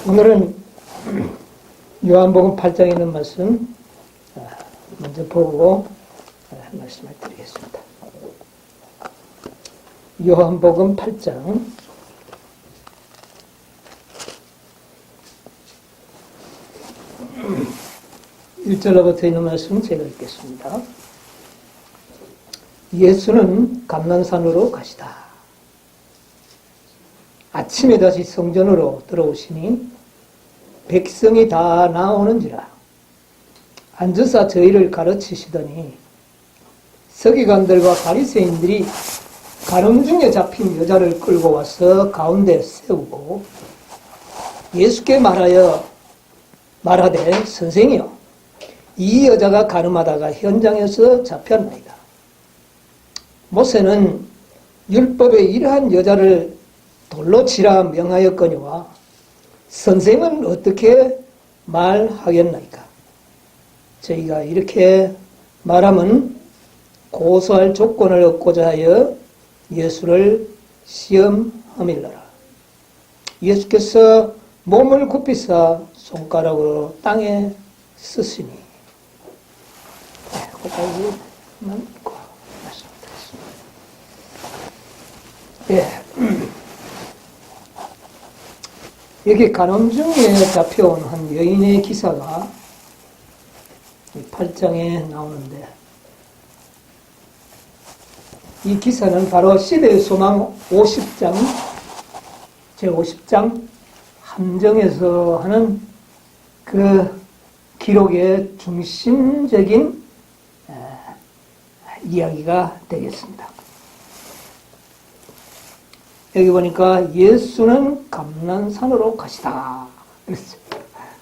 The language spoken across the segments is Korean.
오늘은 요한복음 8장에 있는 말씀 먼저 보고 말씀을 드리겠습니다. 요한복음 8장 1절로부터 있는 말씀 제가 읽겠습니다. 예수는 감난산으로 가시다. 아침에 다시 성전으로 들어오시니 백성이 다 나오는지라 앉으사 저희를 가르치시더니 서기관들과 바리새인들이 가늠 중에 잡힌 여자를 끌고 와서 가운데 세우고 예수께 말하되 선생이여 이 여자가 가늠하다가 현장에서 잡혔나이다. 모세는 율법에 이러한 여자를 돌로 치라 명하였거니와 선생은 어떻게 말하겠나이까? 저희가 이렇게 말하면 고소할 조건을 얻고자 하여 예수를 시험함일러라. 예수께서 몸을 굽히사 손가락으로 땅에 쓰시니 거기까지만 읽고 말씀드리겠습니다. 여기 간음 중에 잡혀온 한 여인의 기사가 8장에 나오는데 이 기사는 바로 시대의 소망 50장 제50장 함정에서 하는 그 기록의 중심적인 이야기가 되겠습니다. 여기 보니까 예수는 감난산으로 가시다. 그랬어요.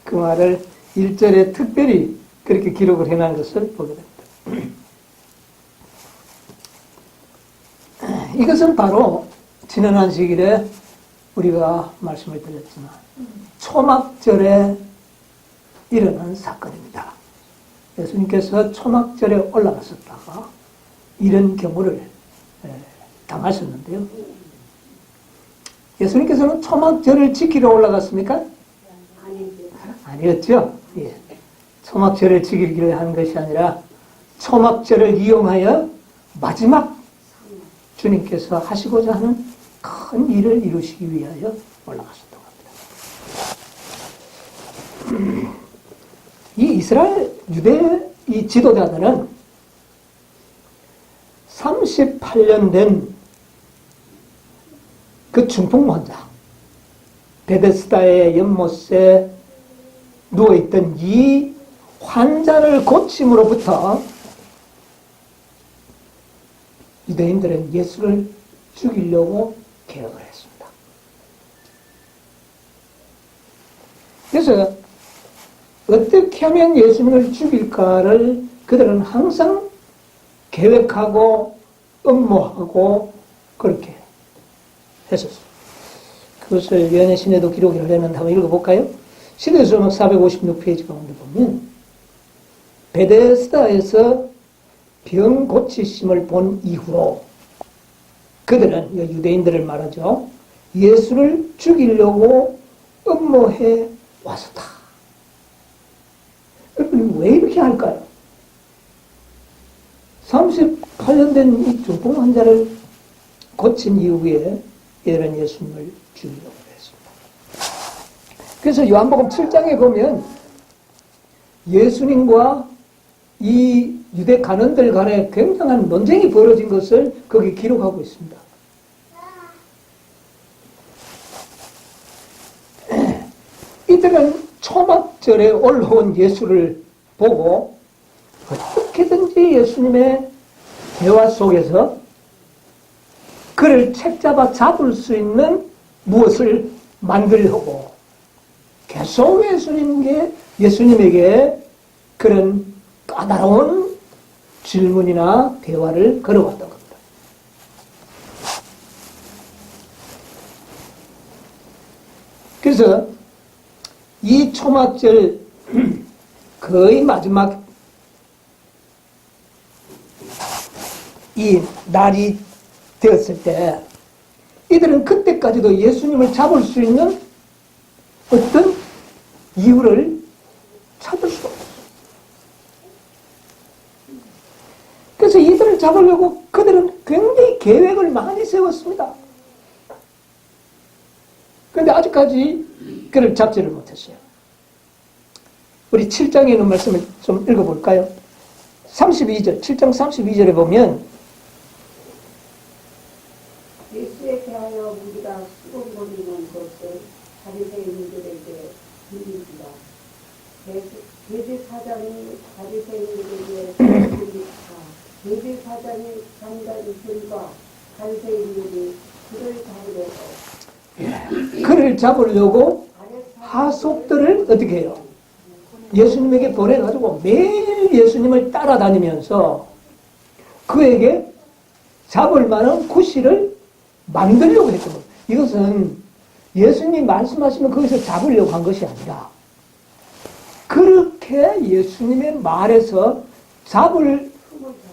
그 말을 1절에 특별히 그렇게 기록을 해놓은 것을 보게 됩니다. 이것은 바로 지난 안식일에 우리가 말씀을 드렸지만 초막절에 일어난 사건입니다. 예수님께서 초막절에 올라갔었다가 이런 경우를 당하셨는데요. 예수님께서는 초막절을 지키러 올라갔습니까? 아니었죠. 예. 초막절을 지키기를 한 것이 아니라 초막절을 이용하여 마지막 주님께서 하시고자 하는 큰 일을 이루시기 위하여 올라가셨다고 합니다. 이 이스라엘 유대 이 지도자들은 38년 된 그 중풍 환자, 베데스다의 연못에 누워있던 이 환자를 고침으로부터 유대인들은 예수를 죽이려고 계획을 했습니다. 그래서 어떻게 하면 예수님을 죽일까를 그들은 항상 계획하고 업무하고 그렇게 했었어요. 그것을 요한의 신에도 기록을 했는데 한번 읽어볼까요? 시대서막 456페이지 가운데 보면 베데스다에서 병 고치심을 본 이후로 그들은 유대인들을 말하죠. 예수를 죽이려고 음모해 왔었다. 여러분 왜 이렇게 할까요? 38년 된 이 중풍 환자를 고친 이후에 이들은 예수님을 죽이려고 했습니다. 그래서 요한복음 7장에 보면 예수님과 이 유대 간원들 간에 굉장한 논쟁이 벌어진 것을 거기 기록하고 있습니다. 이들은 초막절에 올라온 예수를 보고 어떻게든지 예수님의 대화 속에서 그를 책잡아 잡을 수 있는 무엇을 만들려고 계속 예수님에게 그런 까다로운 질문이나 대화를 걸어왔던 겁니다. 그래서 이 초막절 거의 마지막 이 날이 되었을 때 이들은 그때까지도 예수님을 잡을 수 있는 어떤 이유를 찾을 수 없어요. 그래서 이들을 잡으려고 그들은 굉장히 계획을 많이 세웠습니다. 그런데 아직까지 그를 잡지를 못했어요. 우리 7장에 있는 말씀을 좀 읽어볼까요? 32절, 7장 32절에 보면 예수에 대하여 우리가 수고거리는 것을 바리새인들에게 비밀이다. 대제사장이 바리새인들에게 대제사장이 장관들과 바리새인들이 그를 잡으려고 하속들을 어떻게 해요? 예수님에게 보내가지고 매일 예수님을 따라다니면서 그에게 잡을 만한 구실을 만들려고 했던 거예요. 이것은 예수님 말씀하시면 거기서 잡으려고 한 것이 아니라 그렇게 예수님의 말에서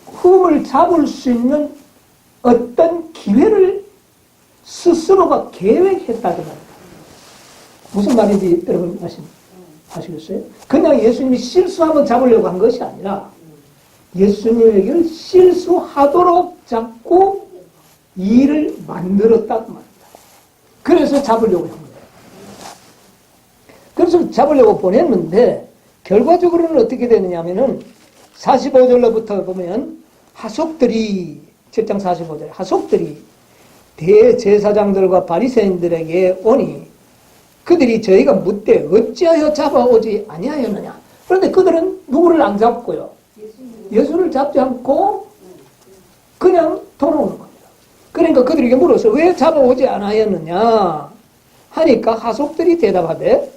흠을 잡을 수 있는 어떤 기회를 스스로가 계획했다는 말입니다. 무슨 말인지 여러분 아시겠어요? 그냥 예수님이 실수하면 잡으려고 한 것이 아니라 예수님에게 실수하도록 자꾸 일을 만들었다고 말입니다. 그래서 잡으려고 한 거예요. 그래서 잡으려고 보냈는데 결과적으로는 어떻게 되느냐 하면은 45절로부터 보면 하속들이 7장 45절 하속들이 대제사장들과 바리새인들에게 오니 그들이 저희가 묻되 어찌하여 잡아오지 아니하였느냐. 그런데 그들은 누구를 안 잡고요. 예수를 잡지 않고 그냥 돌아오는 겁니다. 그러니까 그들에게 물어서 왜 잡아오지 않았느냐 하니까 하속들이 대답하되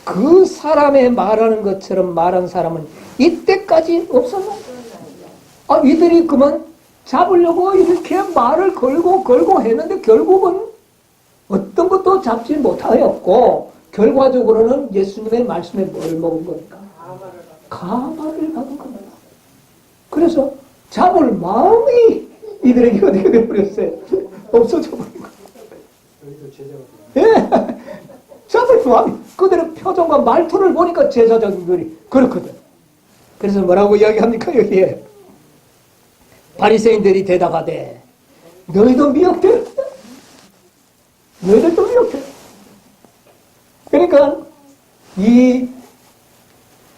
그 사람의 말하는 것처럼 말한 사람은 이때까지 없었나? 이들이 그만 잡으려고 이렇게 말을 걸고 했는데 결국은 어떤 것도 잡지 못하였고 결과적으로는 예수님의 말씀에 뭘 먹은 겁니까? 가마를 받은 겁니다. 그래서 잡을 마음이 이들에게 어떻게 되어버렸어요? 없어져 버린 거예요. 예. 잡을 마음이 그들의 표정과 말투를 보니까 제사장인 거리 그렇거든. 그래서 뭐라고 이야기합니까 여기에? 바리새인들이 대답하되 너희도 미혹되었다. 너희들도 미혹돼. 그러니까 이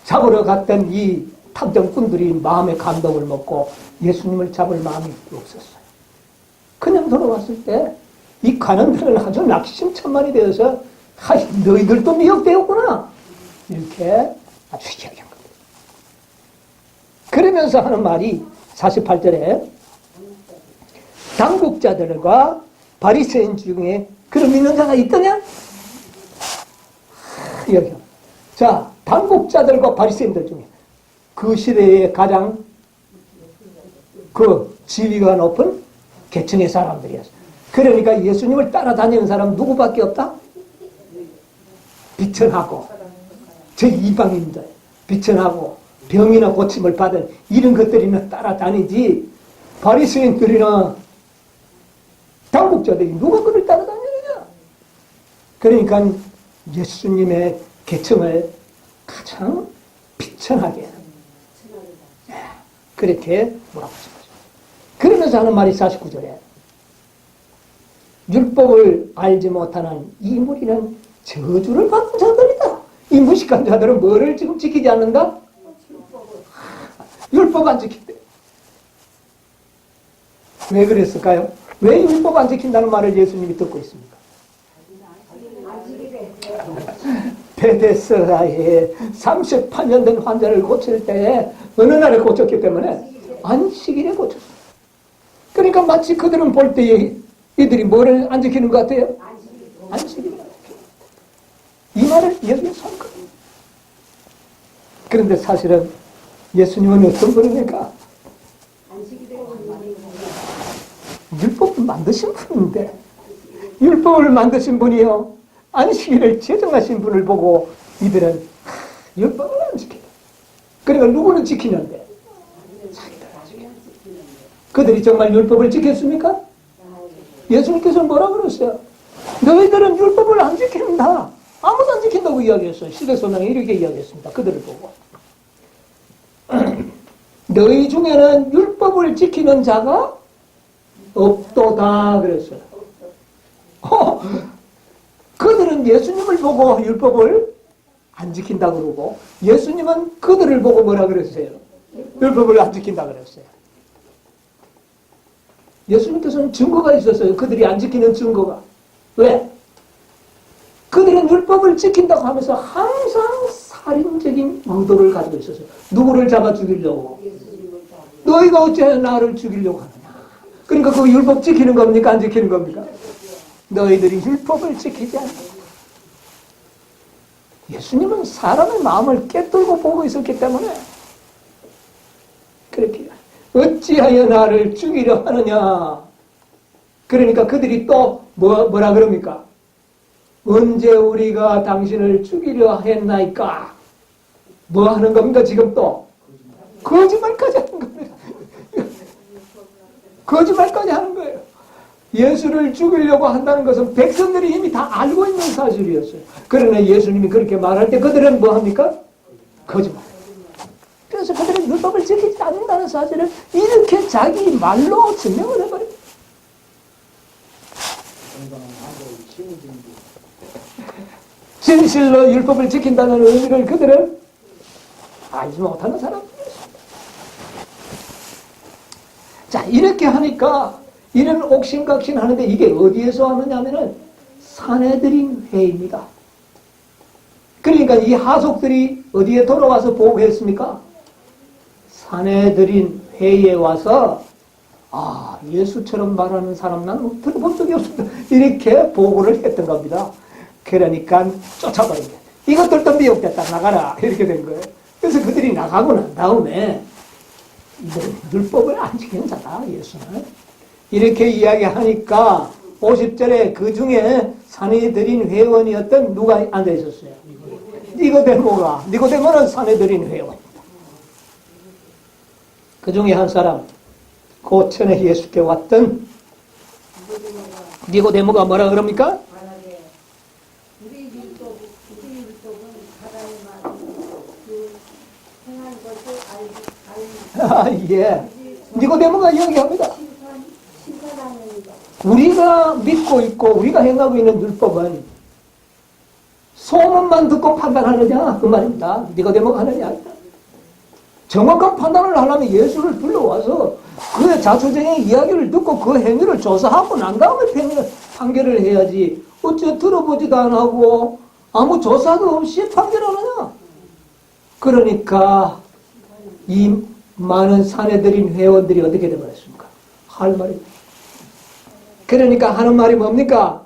잡으러 갔던 이 탐정꾼들이 마음의 감동을 먹고 예수님을 잡을 마음이 없었어요. 그냥 돌아왔을 때 이 관원들은 아주 낙심천만이 되어서 너희들도 미혹되었구나 이렇게 아주 이야기한 겁니다. 그러면서 하는 말이 48절에 당국자들과 바리새인 중에 그런 믿는 자가 있더냐? 이야기합니다. 자, 당국자들과 바리새인들 중에 그 시대에 가장 그 지위가 높은 계층의 사람들이었어요. 그러니까 예수님을 따라다니는 사람 누구밖에 없다? 비천하고 저 이방인들 비천하고 병이나 고침을 받은 이런 것들이나 따라다니지 바리새인들이나 당국자들이 누가 그를 따라다니느냐? 그러니까 예수님의 계층을 가장 비천하게 그렇게 몰아붙인 거죠. 그러면서 하는 말이 49절에 율법을 알지 못하는 이 무리는 저주를 받은 자들이다. 이 무식한 자들은 뭐를 지금 지키지 않는다? 율법 안 지킨대. 왜 그랬을까요? 왜 율법 안 지킨다는 말을 예수님이 듣고 있습니까? 베데스다에 38년 된 환자를 고칠 때에 어느 날에 고쳤기 때문에 안식일에 고쳤어요. 그러니까 마치 그들은 볼 때에 이들이 뭐를 안 지키는 것 같아요? 안식일을 안 지키는 것 같아요. 이 말을 여기서 한 거예요. 그런데 사실은 예수님은 어떤 분입니까? 율법을 만드신 분인데 율법을 만드신 분이요 안식일을 제정하신 분을 보고 이들은 율법을 안 지킨다. 그러니까 누구는 지키는데 자기들 안 지킨다. 그들이 정말 율법을 지켰습니까? 예수님께서 뭐라 그랬어요? 너희들은 율법을 안 지킨다. 아무도 안 지킨다고 이야기했어요. 시대소명이 이렇게 이야기했습니다. 그들을 보고. 너희 중에는 율법을 지키는 자가 없도다 그랬어요. 그들은 예수님을 보고 율법을 안 지킨다 그러고 예수님은 그들을 보고 뭐라 그랬어요? 율법을 안 지킨다 그랬어요. 예수님께서는 증거가 있었어요. 그들이 안 지키는 증거가. 왜? 그들은 율법을 지킨다고 하면서 항상 살인적인 의도를 가지고 있었어요. 누구를 잡아 죽이려고? 너희가 어찌하여 나를 죽이려고 하느냐? 그러니까 그 율법 지키는 겁니까? 안 지키는 겁니까? 너희들이 율법을 지키지 않는다. 예수님은 사람의 마음을 꿰뚫고 보고 있었기 때문에 그렇게 어찌하여 나를 죽이려 하느냐? 그러니까 그들이 또 뭐라 그럽니까? 언제 우리가 당신을 죽이려 했나이까? 뭐 하는 겁니까? 지금 또 거짓말까지 하는 겁니다. 거짓말까지 하는 거예요. 예수를 죽이려고 한다는 것은 백성들이 이미 다 알고 있는 사실이었어요. 그러나 예수님이 그렇게 말할 때 그들은 뭐 합니까? 거짓말. 그래서 그들은 율법을 지키지 않는다는 사실을 이렇게 자기 말로 증명을 해버립니다. 진실로 율법을 지킨다는 의미를 그들은 알지 못하는 사람들이었습니다. 자, 이렇게 하니까 이런 옥신각신 하는데 이게 어디에서 하느냐 하면은 산헤드린 회의입니다. 그러니까 이 하속들이 어디에 돌아와서 보고했습니까? 산헤드린 회의에 와서 예수처럼 말하는 사람 나는 들어본 적이 없습니다. 이렇게 보고를 했던 겁니다. 그러니까 쫓아버린 거예요. 이것들도 미혹됐다. 나가라. 이렇게 된 거예요. 그래서 그들이 나가고 난 다음에 이들은 율법을 안 지키는 자다. 예수는. 이렇게 이야기하니까 50절에 그 중에 산헤드린 회원이었던 누가 앉아 있었어요? 니고데모는 산헤드린 회원입니다. 그 중에 한 사람 고천에 예수께 왔던 니고데모가 뭐라 그럽니까? 예. 니고데모가 이야기합니다. 우리가 믿고 있고 우리가 행하고 있는 율법은 소문만 듣고 판단하느냐 그 말입니다. 니고데모가 하느냐. 정확한 판단을 하려면 예수를 불러와서 그의 자초적인 이야기를 듣고 그 행위를 조사하고 난 다음에 판결을 해야지. 어째 들어보지도 안 하고 아무 조사도 없이 판결하느냐. 그러니까 이 많은 산헤드린 회원들이 어떻게 되버렸습니까? 할 말이. 그러니까 하는 말이 뭡니까?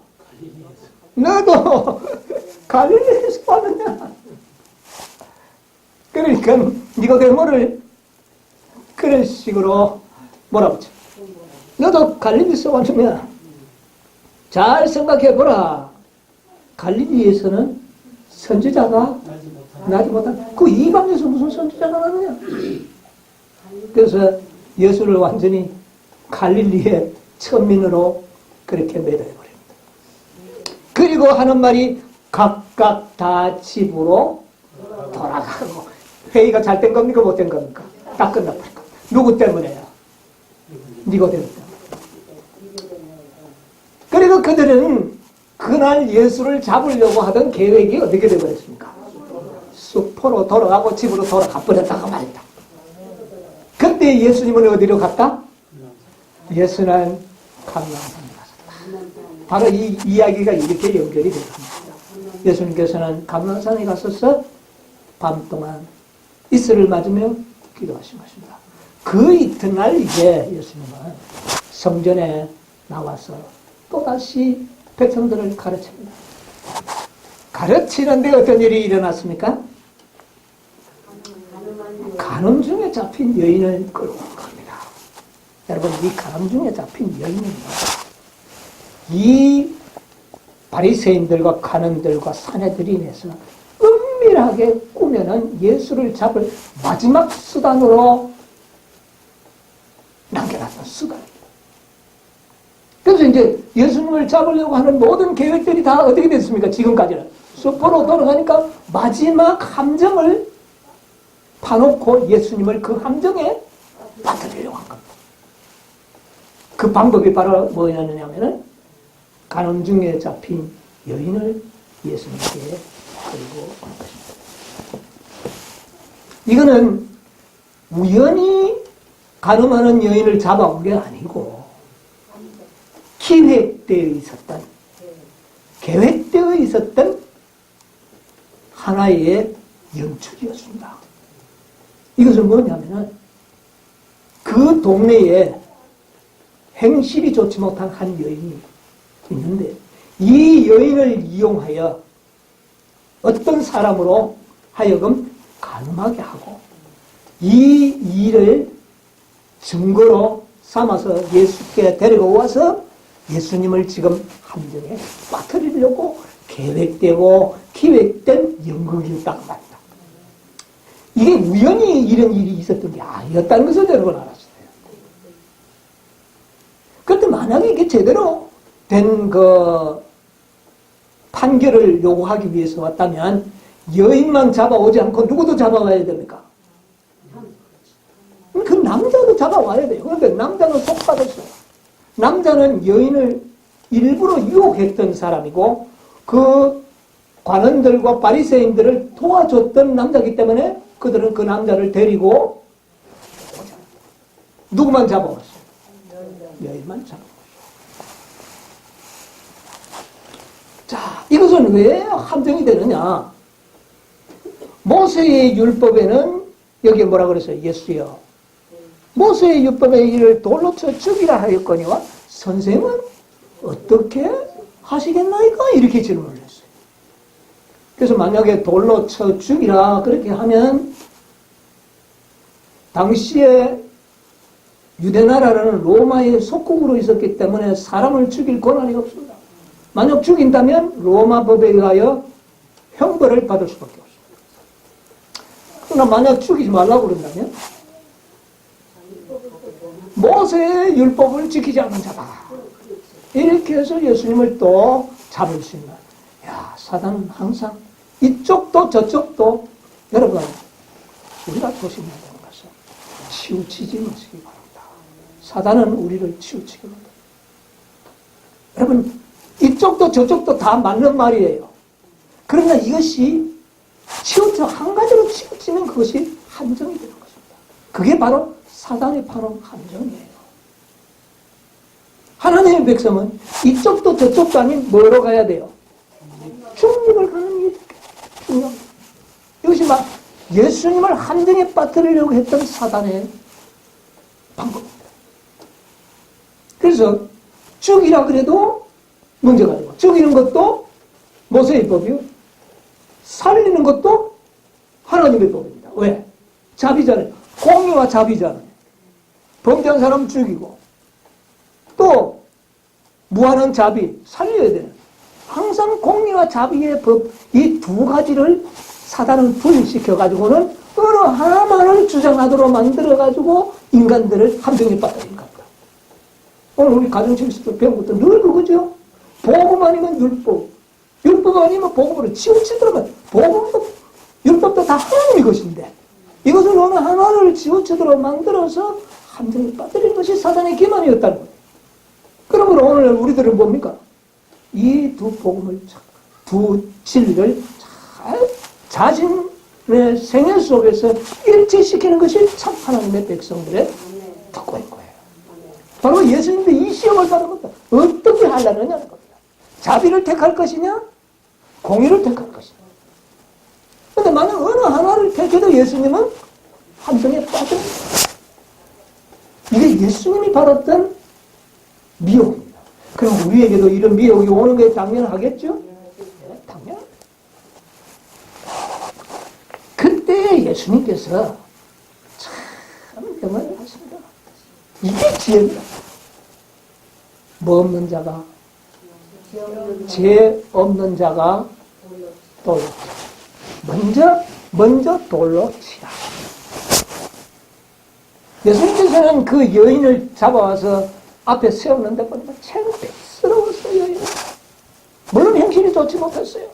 너도 갈릴리에서 왔느냐? 그러니까 니고데모를 그런 식으로 몰아붙여. 너도 갈릴리에서 왔느냐? 잘 생각해보라. 갈릴리에서는 선지자가 나지 못한 그 이방에서 무슨 선지자가 나느냐? 그래서 예수를 완전히 갈릴리의 천민으로 그렇게 매도해버립니다. 그리고 하는 말이 각각 다 집으로 돌아가고. 회의가 잘 된 겁니까? 못 된 겁니까? 다 끝나버린 겁니다. 누구 때문에요? 니고데모 때문에. 그리고 그들은 그날 예수를 잡으려고 하던 계획이 어떻게 되버렸습니까? 수포로 돌아가고 집으로 돌아가 버렸다고 말이다. 그때 예수님은 어디로 갔다? 예수는 감람산에 갔었다. 바로 이 이야기가 이렇게 연결이 됩니다. 예수님께서는 감람산에 갔어서 밤 동안 이슬을 맞으며 기도하신 것입니다. 그 이튿날 이제 예수님은 성전에 나와서 또다시 백성들을 가르칩니다. 가르치는데 어떤 일이 일어났습니까? 간음 중에 잡힌 여인을 끌어온 겁니다. 여러분, 이 간음 중에 잡힌 여인은요, 이 바리새인들과 간음들과 산헤드린에서 은밀하게 꾸며낸 예수를 잡을 마지막 수단으로 남겨놨던 수단입니다. 그래서 이제 예수님을 잡으려고 하는 모든 계획들이 다 어떻게 됐습니까? 지금까지는 숲으로 돌아가니까 마지막 함정을 파놓고 예수님을 그 함정에 빠뜨리려고 한 겁니다. 그 방법이 바로 뭐냐면은 가늠 중에 잡힌 여인을 예수님께 데리고 온 것입니다. 이거는 우연히 가늠하는 여인을 잡아온 게 아니고 기획되어 있었던, 계획되어 있었던 하나의 연출이었습니다. 이것은 뭐냐면은 그 동네에 행실이 좋지 못한 한 여인이 있는데 이 여인을 이용하여 어떤 사람으로 하여금 가늠하게 하고 이 일을 증거로 삼아서 예수께 데려와서 예수님을 지금 함정에 빠뜨리려고 계획되고 기획된 연극이었다고 말입니다. 이게 우연히 이런 일이 있었던 게 아니었다는 것을 여러분 알았어요. 그런데 만약에 이게 제대로 된 그 판결을 요구하기 위해서 왔다면 여인만 잡아오지 않고 누구도 잡아와야 됩니까? 그 남자도 잡아와야 돼요. 그런데 남자는 속받았어요. 남자는 여인을 일부러 유혹했던 사람이고 그 관원들과 바리새인들을 도와줬던 남자이기 때문에 그들은 그 남자를 데리고 오잖아요. 누구만 잡아왔어요? 여인만 잡아왔어요. 자, 이것은 왜 함정이 되느냐? 모세의 율법에는 여기에 뭐라 그랬어요? 예수여, 모세의 율법에 이를 돌로 쳐 죽이라 하였거니와 선생은 어떻게 하시겠나이까? 이렇게 질문을 했어요. 그래서 만약에 돌로 쳐 죽이라 그렇게 하면 당시에 유대나라는 로마의 속국으로 있었기 때문에 사람을 죽일 권한이 없습니다. 만약 죽인다면 로마 법에 의하여 형벌을 받을 수밖에 없습니다. 그러나 만약 죽이지 말라고 그런다면 모세의 율법을 지키지 않는 자다. 이렇게 해서 예수님을 또 잡을 수 있는. 야, 사단은 항상 이쪽도 저쪽도 여러분 우리가 조심해야 되는 것은 치우치지 마시기 바랍니다. 사단은 우리를 치우치게 만듭니다. 여러분 이쪽도 저쪽도 다 맞는 말이에요. 그러나 이것이 한 가지로 치우치는 그것이 함정이 되는 것입니다. 그게 바로 사단이 파는 함정이에요. 하나님의 백성은 이쪽도 저쪽도 아닌 뭐로 가야 돼요? 중립을 가는 게 중요합니다. 이것이 막 예수님을 함정에 빠뜨리려고 했던 사단의 방법입니다. 그래서 죽이라 그래도 문제가 되고 죽이는 것도 모세의 법이요. 살리는 것도 하나님의 법입니다. 왜? 자비잖아요. 공의와 자비잖아요. 범죄한 사람 죽이고 또 무한한 자비 살려야 돼요. 항상 공의와 자비의 법 이 두 가지를 사단은 분리시켜가지고는 어느 하나만을 주장하도록 만들어가지고 인간들을 함정에 빠뜨린 겁니다. 오늘 우리 가정체에서도 배운 것도 늘 그거죠. 복음 아니면 율법, 율법 아니면 복음으로 치우치더라고요. 복음도 율법도 다 하나님의 것인데 이것을 어느 하나를 치우치도록 만들어서 함정에 빠뜨린 것이 사단의 기만이었다는 거예요. 그러므로 오늘 우리들은 뭡니까? 이 두 복음을, 두 진리를 잘 자신의 생애 속에서 일치시키는 것이 참 하나님의 백성들의 특권인 거예요. 바로 예수님도 이 시험을 받은 겁니다. 어떻게 하려느냐는 겁니다. 자비를 택할 것이냐, 공의를 택할 것이냐. 그런데 만약 어느 하나를 택해도 예수님은 함정에 빠집니다. 이게 예수님이 받았던 미혹입니다. 그럼 우리에게도 이런 미혹이 오는 게 당연하겠죠? 네, 당연합니다. 그때 예수님께서 참 명언을 하십니다. 이게 지혜입니다. 뭐 없는 자가, 죄 없는 자가 돌로 치라. 먼저 돌로 치라. 예수님께서는 그 여인을 잡아와서 앞에 세웠는데 보니까 창피스러웠어요. 여인은. 물론 행실이 좋지 못했어요.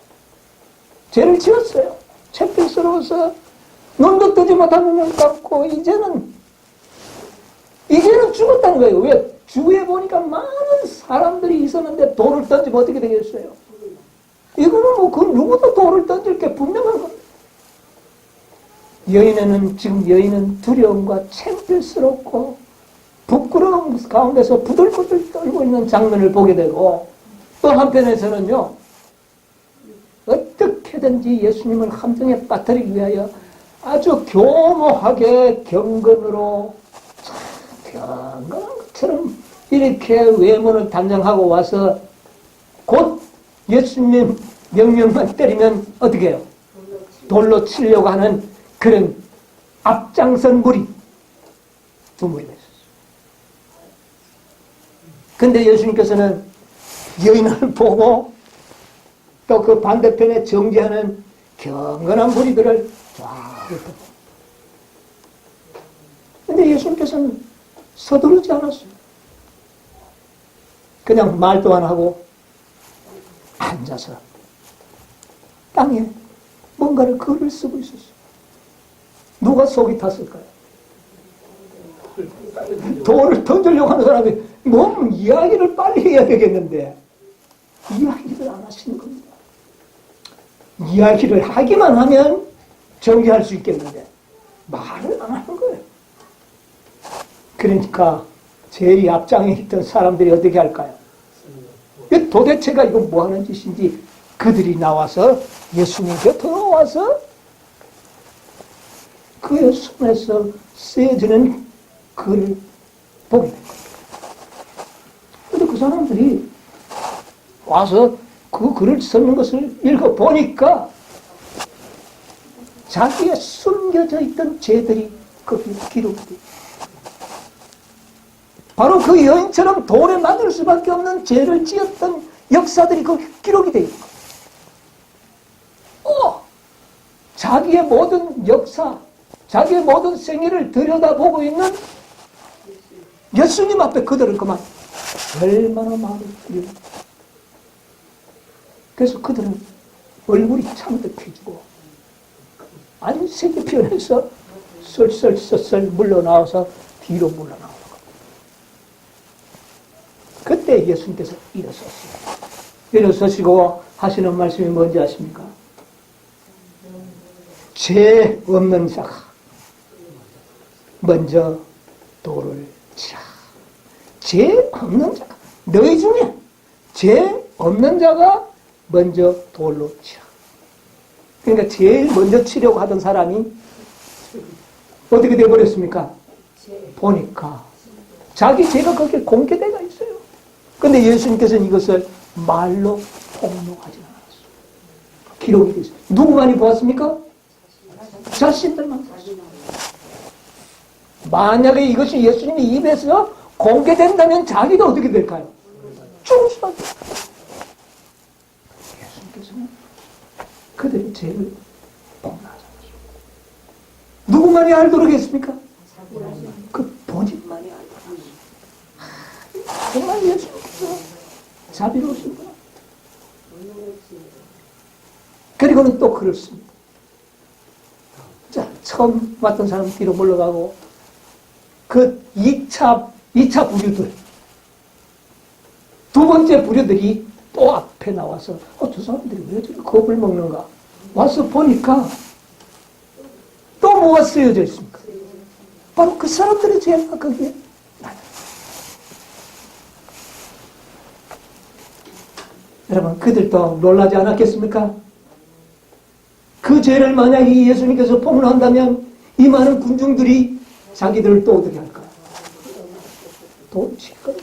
죄를 지었어요. 책들스러워서 눈도 뜨지 못한 눈을 감고 이제는 죽었다는 거예요. 왜? 주위에 보니까 많은 사람들이 있었는데 돌을 던지면 어떻게 되겠어요? 이거는 뭐 그 누구도 돌을 던질 게 분명한 겁니다. 여인은 두려움과 창피스럽고 부끄러움 가운데서 부들부들 떨고 있는 장면을 보게 되고, 또 한편에서는요, 어떻게든지 예수님을 함정에 빠뜨리기 위하여 아주 교모하게 경건으로 경건한 것처럼 이렇게 외모를 단정하고 와서 곧 예수님 명령만 때리면 어떻게 해요? 돌로 치려고 하는 그런 앞장선 무리, 두 무리가 있었어요. 근데 예수님께서는 여인을 보고 또 그 반대편에 정죄하는 경건한 무리들을 쫙 훑어봅니다. 근데 예수님께서는 서두르지 않았어요. 그냥 말도 안 하고 앉아서 땅에 뭔가를 글을 쓰고 있었어요. 누가 속이 탔을까요? 돌을 던지려고 하는 사람이 뭔 이야기를 빨리 해야 되겠는데 이야기를 안 하시는 겁니다. 이야기를 하기만 하면 정리할 수 있겠는데 말을 안 하는 거예요. 그러니까 제일 앞장에 있던 사람들이 어떻게 할까요? 도대체가 이거 뭐 하는 짓인지 그들이 나와서 예수님 곁으로 와서 그의 손에서 쓰여지는 글을 보게 된 겁니다. 그런데 그 사람들이 와서 그 글을 쓰는 것을 읽어보니까 자기의 숨겨져 있던 죄들이 거기에 기록이 돼요. 바로 그 여인처럼 돌에 맞을 수밖에 없는 죄를 지었던 역사들이 거기에 기록이 되어 있고, 자기의 모든 역사, 자기의 모든 생애를 들여다보고 있는 예수님 앞에 그들을 그만 얼마나 마음이 풀려. 그래서 그들은 얼굴이 창백해지고 안색이 변해서 설설설설 물러나와서 뒤로 물러나오는 겁니다. 그때 예수님께서 일어섰어요. 일어서시고 하시는 말씀이 뭔지 아십니까? 죄 없는 자가 먼저 돌을 치라. 죄 없는 자가, 너희 중에 죄 없는 자가 먼저 돌로 치라. 그러니까 제일 먼저 치려고 하던 사람이 어떻게 되어버렸습니까? 보니까 자기 죄가 거기에 공개되어 있어요. 근데 예수님께서는 이것을 말로 폭로하지 않았어요. 기록이 되어 있어요. 누구만이 보았습니까? 자신들만 보았어요. 만약에 이것이 예수님의 입에서 공개된다면 자기도 어떻게 될까요? 죽을 수밖에 없어요. 예수님께서는 그들의 죄를 폭로하지 않았어요. 누구만이 알도록 했습니까? 그 본인만이 알도록 했어요. 정말 예수님께서 자비로우시구나. 그리고는 또 그렇습니다. 자, 처음 왔던 사람 뒤로 물러가고 그 2차 부류들, 두 번째 부류들이 또 앞에 나와서 저 사람들이 왜 저렇게 겁을 먹는가? 와서 보니까 또 뭐가 쓰여져 있습니까? 바로 그 사람들의 죄가 거기에 나요. 여러분, 그들도 놀라지 않았겠습니까? 그 죄를 만약에 예수님께서 폭로한다면 이 많은 군중들이 자기들을 또 어떻게 할까요? 또 칠 거예요.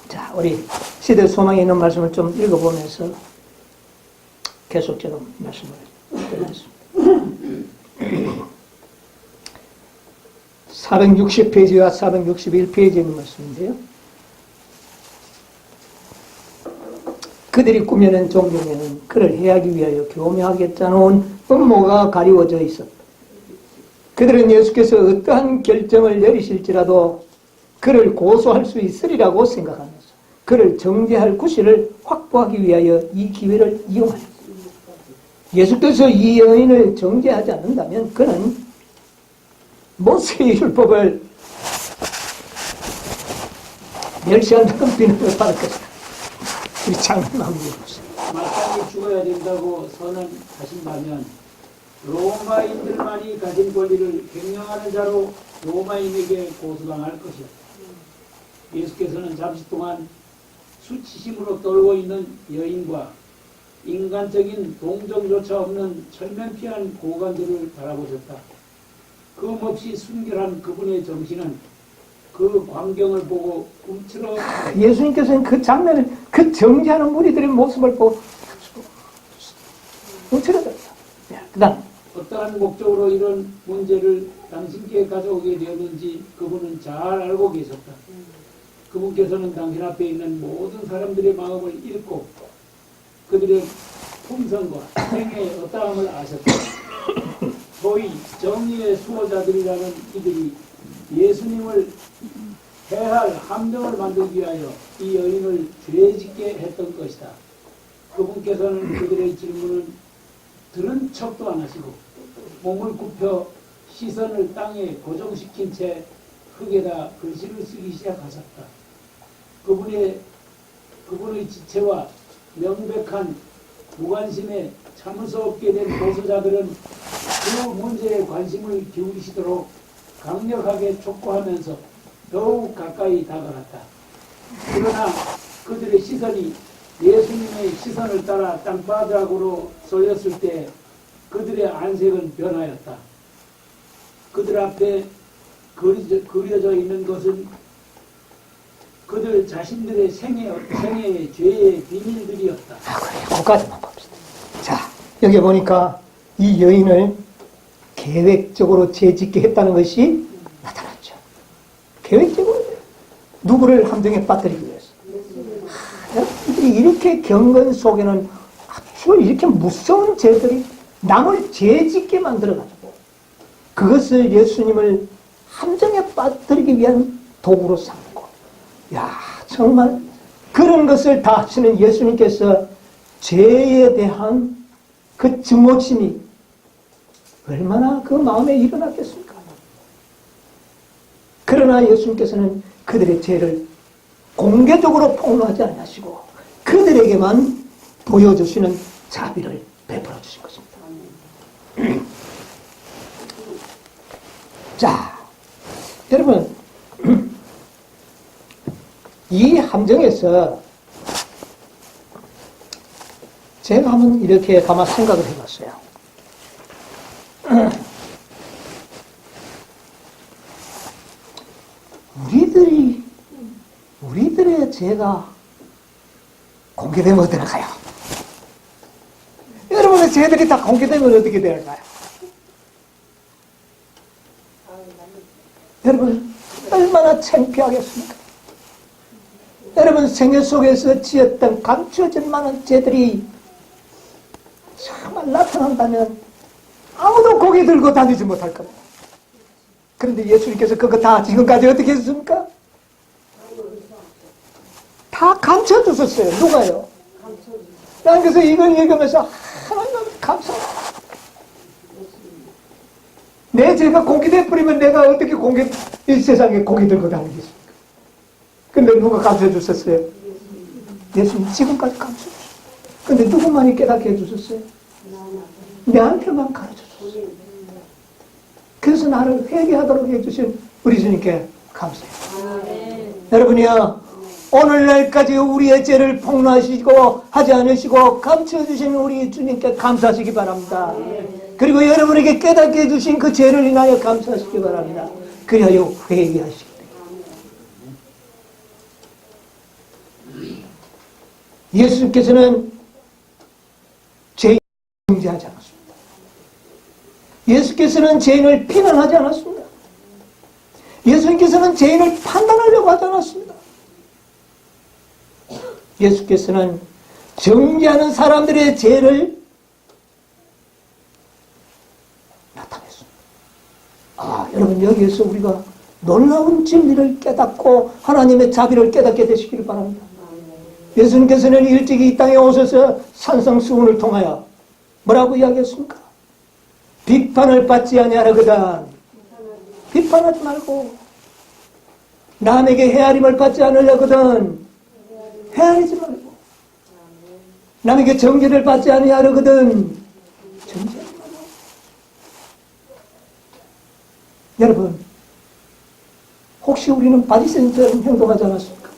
자, 우리 시대 소망에 있는 말씀을 좀 읽어보면서 계속적으로 말씀을 드리겠습니다. 460페이지와 461페이지에 있는 말씀인데요. 그들이 꾸며낸 종교에는 그를 해하기 위하여 교묘하게 짜놓은 음모가 가리워져 있었다. 그들은 예수께서 어떠한 결정을 내리실지라도 그를 고소할 수 있으리라고 생각하면서 그를 정죄할 구실을 확보하기 위하여 이 기회를 이용하였습니다. 예수께서 이 여인을 정죄하지 않는다면 그는 모세의 율법을 멸시한다는 비난을 받을 것이다. 우리 장로님 한번 읽어보세요. 마땅히 죽어야 된다고 선언하신다면 로마인들만이 가진 권리를 횡령하는 자로 로마인에게 고소당할 것이다. 예수께서는 잠시 동안 수치심으로 떨고 있는 여인과 인간적인 동정조차 없는 철면피한 고관들을 바라보셨다. 금없이 순결한 그분의 정신은 그 광경을 보고 움츠러 예수님께서는 그 장면을, 그 정죄하는 무리들의 모습을 보고 움츠러졌다. 그 다음 어떠한 목적으로 이런 문제를 당신께 가져오게 되었는지 그분은 잘 알고 계셨다. 그분께서는 당신 앞에 있는 모든 사람들의 마음을 읽고 그들의 품성과 행의 어떠함을 아셨다. 소위 정의의 수호자들이라는 이들이 예수님을 해할 함정을 만들기 위하여 이 여인을 죄짓게 했던 것이다. 그분께서는 그들의 질문은 들은 척도 안 하시고 몸을 굽혀 시선을 땅에 고정시킨 채 흙에다 글씨를 쓰기 시작하셨다. 그분의 지체와 명백한 무관심에 참을 수 없게 된 보수자들은 그 문제에 관심을 기울이시도록 강력하게 촉구하면서 더욱 가까이 다가갔다. 그러나 그들의 시선이 예수님의 시선을 따라 땅바닥으로 쏠렸을 때 그들의 안색은 변하였다. 그들 앞에 그려져 있는 것은 그들 자신들의 생애의 죄의 비밀들이었다. 거기까지만 봅시다. 자, 여기 보니까 이 여인을 계획적으로 죄짓게 했다는 것이 나타났죠. 계획적으로 누구를 함정에 빠뜨리기 위해서. 여러분들이 이렇게 경건 속에는 아주 이렇게 무서운 죄들이 남을 죄짓게 만들어가지고 그것을 예수님을 함정에 빠뜨리기 위한 도구로 삼고, 야, 정말 그런 것을 다 하시는 예수님께서 죄에 대한 그 증오심이 얼마나 그 마음에 일어났겠습니까? 그러나 예수님께서는 그들의 죄를 공개적으로 폭로하지 않으시고 그들에게만 보여주시는 자비를 베풀어 주신 것입니다. 자, 여러분, 이 함정에서 제가 한번 이렇게 가만 생각을 해봤어요. 우리들의 죄가 공개되면 어떻게 될까요? 여러분의 죄들이 다 공개되면 어떻게 될까요? 여러분, 얼마나 창피하겠습니까? 여러분 생애 속에서 지었던 감추어질 만한 죄들이 정말 나타난다면 아무도 고개 들고 다니지 못할 겁니다. 그런데 예수님께서 그거 다 지금까지 어떻게 했습니까? 다 감춰주셨어요. 누가요? 난 그래서 이걸 읽으면서 하나님 감사합니다. 내 죄가 공개돼 버리면 내가 어떻게 이 세상에 고개 들고 다니겠습니까? 근데 누가 감춰주셨어요? 예수님 지금까지 감춰주셨어요. 근데 누구만이 깨닫게 해주셨어요? 내한테만 가르쳐줬어요. 그래서 나를 회개하도록 해주신 우리 주님께 감사해요. 여러분이요, 오늘날까지 우리의 죄를 폭로하시고 하지 않으시고 감춰주신 우리 주님께 감사하시기 바랍니다. 그리고 여러분에게 깨닫게 해주신 그 죄를 인하여 감사하시기 바랍니다. 그리하여 회개하시기 바랍니다. 예수님께서는 죄인을 정죄하지 않았습니다. 예수께서는 죄인을 비난하지 않았습니다. 예수님께서는 죄인을 판단하려고 하지 않았습니다. 예수께서는 정죄하는 사람들의 죄를 나타냈습니다. 아, 여러분 여기에서 우리가 놀라운 진리를 깨닫고 하나님의 자비를 깨닫게 되시기를 바랍니다. 예수님께서는 일찍이 이 땅에 오셔서 산성수훈을 통하여 뭐라고 이야기했습니까? 비판을 받지 아니하거든. 비판하지 말고 남에게 헤아림을 받지 않으려거든. 헤아리지 말고 남에게 정죄를 받지 아니하려거든. 정죄하지 말고. 여러분, 혹시 우리는 바리새인처럼 행동하지 않았습니까?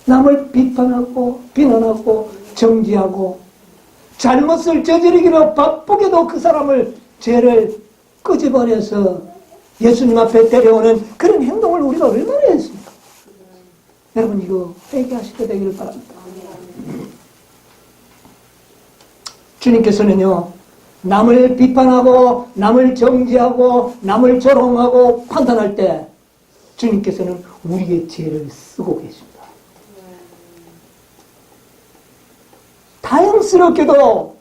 남을 비판하고 비난하고 정죄하고 잘못을 저지르기로 바쁘게도 그 사람을 죄를 끄집어내서 예수님 앞에 데려오는 그런 행동을 우리가 얼마나 했습니까? 여러분, 이거 회개하시게 되기를 바랍니다. 주님께서는요, 남을 비판하고 남을 정죄하고 남을 조롱하고 판단할 때 주님께서는 우리의 죄를 쓰고 계십니다. 다행스럽게도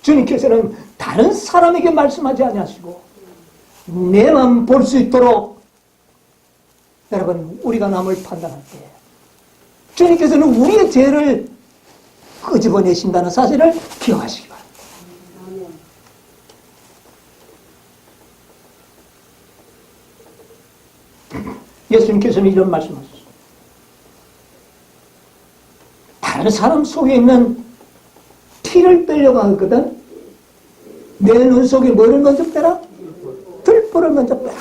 주님께서는 다른 사람에게 말씀하지 아니하시고 내만 볼 수 있도록, 여러분, 우리가 남을 판단할 때 주님께서는 우리의 죄를 끄집어내신다는 사실을 기억하시기 바랍니다. 예수님께서는 이런 말씀하셨습니다. 다른 사람 속에 있는 피를 빼려고 하거든. 내 눈 속에 뭐를 먼저 빼라? 들보를 먼저 빼라.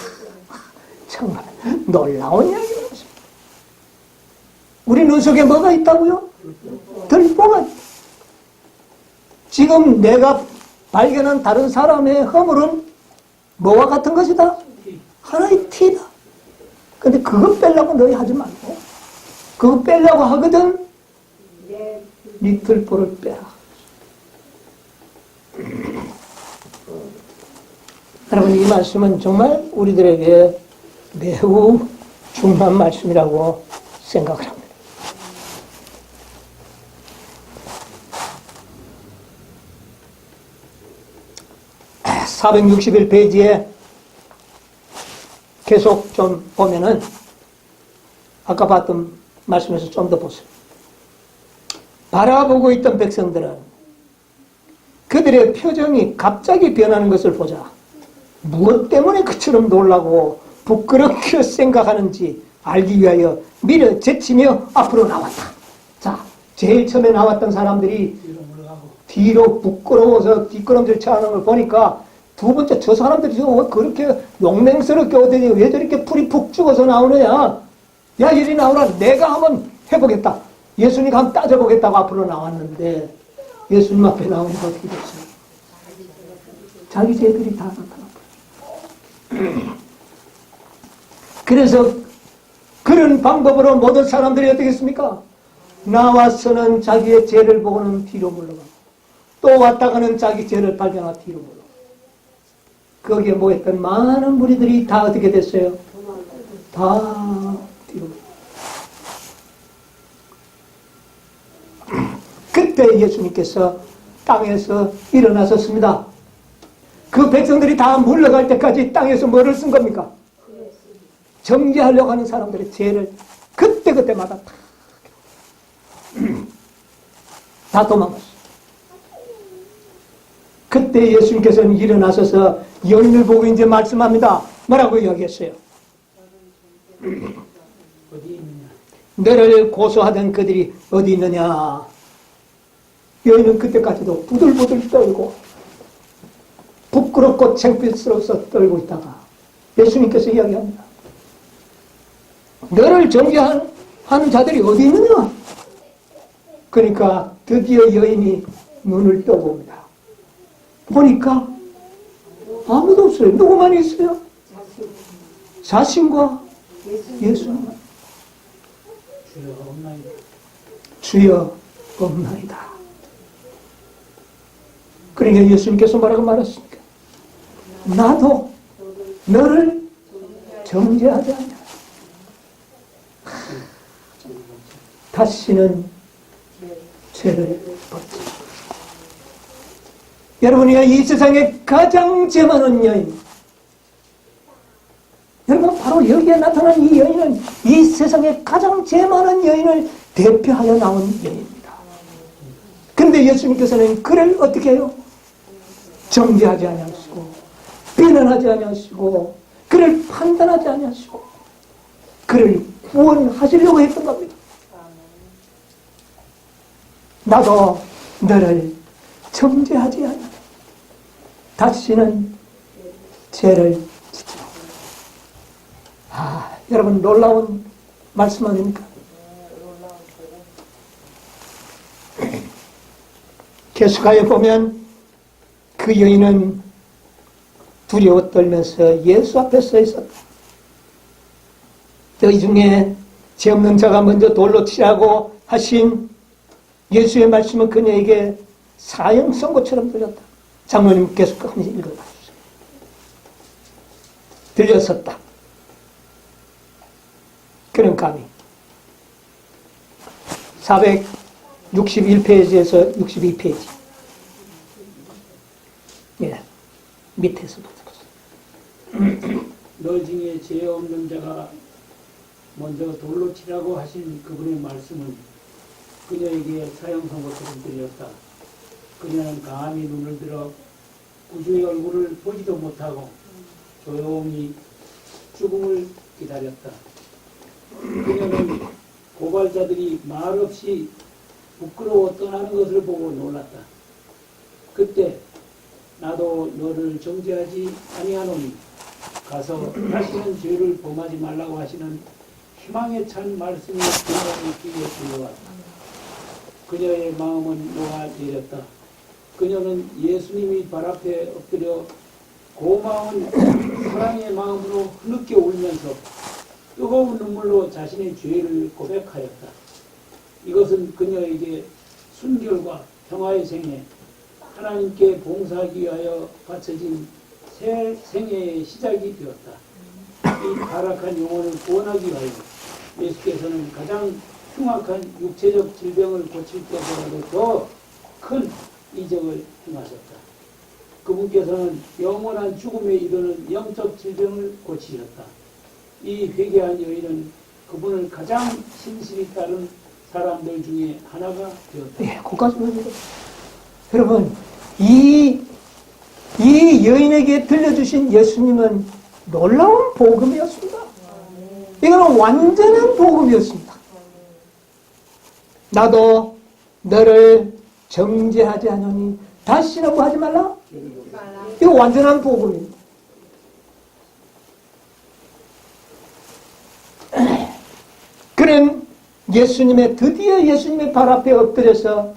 정말 놀라운 이야기입니다. 우리 눈 속에 뭐가 있다고요? 들보가. 지금 내가 발견한 다른 사람의 허물은 뭐와 같은 것이다? 하나의 티다. 근데 그거 빼려고 너희 하지 말고, 그거 빼려고 하거든 네 들보를 빼라. 여러분, 이 말씀은 정말 우리들에게 매우 중요한 말씀이라고 생각을 합니다. 아, 461페이지에 계속 좀 보면은 아까 봤던 말씀에서 좀 더 보세요. 바라보고 있던 백성들은 그들의 표정이 갑자기 변하는 것을 보자 무엇 때문에 그처럼 놀라고 부끄럽게 생각하는지 알기 위하여 미려 제치며 앞으로 나왔다. 자, 제일 처음에 나왔던 사람들이 뒤로 부끄러워서 뒷걸음질 쳐하는 걸 보니까 두 번째 저 사람들이 그렇게 용맹스럽게 어디니 왜 저렇게 풀이 푹 죽어서 나오느냐. 야, 이리 나오라. 내가 한번 해보겠다. 예수님 한번 따져보겠다고 앞으로 나왔는데 예수님 앞에 나오니까 어떻게 됐어요? 자기 죄들이 다 나타났어요. 그래서 그런 방법으로 모든 사람들이 어떻게 했습니까? 나와서는 자기의 죄를 보고는 뒤로 물러가고 또 왔다가는 자기 죄를 발견하고 뒤로 물러가고 거기에 모였던 많은 무리들이 다 어떻게 됐어요? 다 뒤로. 그때 예수님께서 땅에서 일어나셨습니다. 그 백성들이 다 물러갈 때까지 땅에서 뭐를 쓴 겁니까? 정죄하려고 하는 사람들의 죄를 그때마다 다 도망갔어요. 그때 예수님께서는 일어나셔서 여인을 보고 이제 말씀합니다. 뭐라고 이야기했어요? 어디 있느냐? 너를 고소하던 그들이 어디 있느냐? 여인은 그때까지도 부들부들 떨고 부끄럽고 창피스러워서 떨고 있다가 예수님께서 이야기합니다. 너를 정죄하는 자들이 어디 있느냐? 그러니까 드디어 여인이 눈을 떠봅니다. 보니까 아무도 없어요. 누구만 있어요? 자신과 예수님만. 주여 없나이다. 주여 없나이다. 그러니까 예수님께서 뭐라고 말했습니까? 나도 너를 정죄하지 않냐. 다시는 죄를 벗지. 여러분이 이 세상에 가장 죄 많은 여인, 여러분 바로 여기에 나타난 이 여인은 이 세상에 가장 죄 많은 여인을 대표하여 나온 여인입니다. 그런데 예수님께서는 그를 어떻게 해요? 정죄하지 아니하시고 비난하지 아니하시고 그를 판단하지 아니하시고 그를 구원하시려고 했던 겁니다. 나도 너를 정죄하지 않아. 다시는 죄를 짓지 마. 여러분 놀라운 말씀 아닙니까? 계속하여 보면 그 여인은 두려워 떨면서 예수 앞에 서 있었다. 너희 중에 죄 없는 자가 먼저 돌로 치라고 하신 예수의 말씀은 그녀에게 사형 선고처럼 들렸다. 장로님 계속 한번 읽어봐 주세요. 들렸었다. 그는 감히 461페이지에서 62페이지 밑에서 너 중에 죄 없는 자가 먼저 돌로 치라고 하신 그분의 말씀은 그녀에게 사형 선고처럼 들렸다. 그녀는 감히 눈을 들어 구주의 얼굴을 보지도 못하고 조용히 죽음을 기다렸다. 그녀는 고발자들이 말없이 부끄러워 떠나는 것을 보고 놀랐다. 그때 나도 너를 정죄하지 아니하노니 가서 다시는 죄를 범하지 말라고 하시는 희망에 찬 말씀이 그녀의 귀에 들려왔다. 그녀의 마음은 녹아 내렸다. 그녀는 예수님이 발 앞에 엎드려 고마운 사랑의 마음으로 흐느껴 울면서 뜨거운 눈물로 자신의 죄를 고백하였다. 이것은 그녀에게 순결과 평화의 생애, 하나님께 봉사하기 위하여 바쳐진 새 생애의 시작이 되었다. 이 타락한 영혼을 구원하기 위하여 예수께서는 가장 흉악한 육체적 질병을 고칠 때보다도 더 큰 이적을 행하셨다. 그분께서는 영원한 죽음에 이르는 영적 질병을 고치셨다. 이 회개한 여인은 그분을 가장 신실히 따른 사람들 중에 하나가 되었다. 네, 거기까지만 여러분, 이 여인에게 들려주신 예수님은 놀라운 복음이었습니다. 이거는 완전한 복음이었습니다. 나도 너를 정죄하지 않으니 다시는 뭐 하지 말라? 이거 완전한 복음입니다. 그는 드디어 예수님의 발 앞에 엎드려서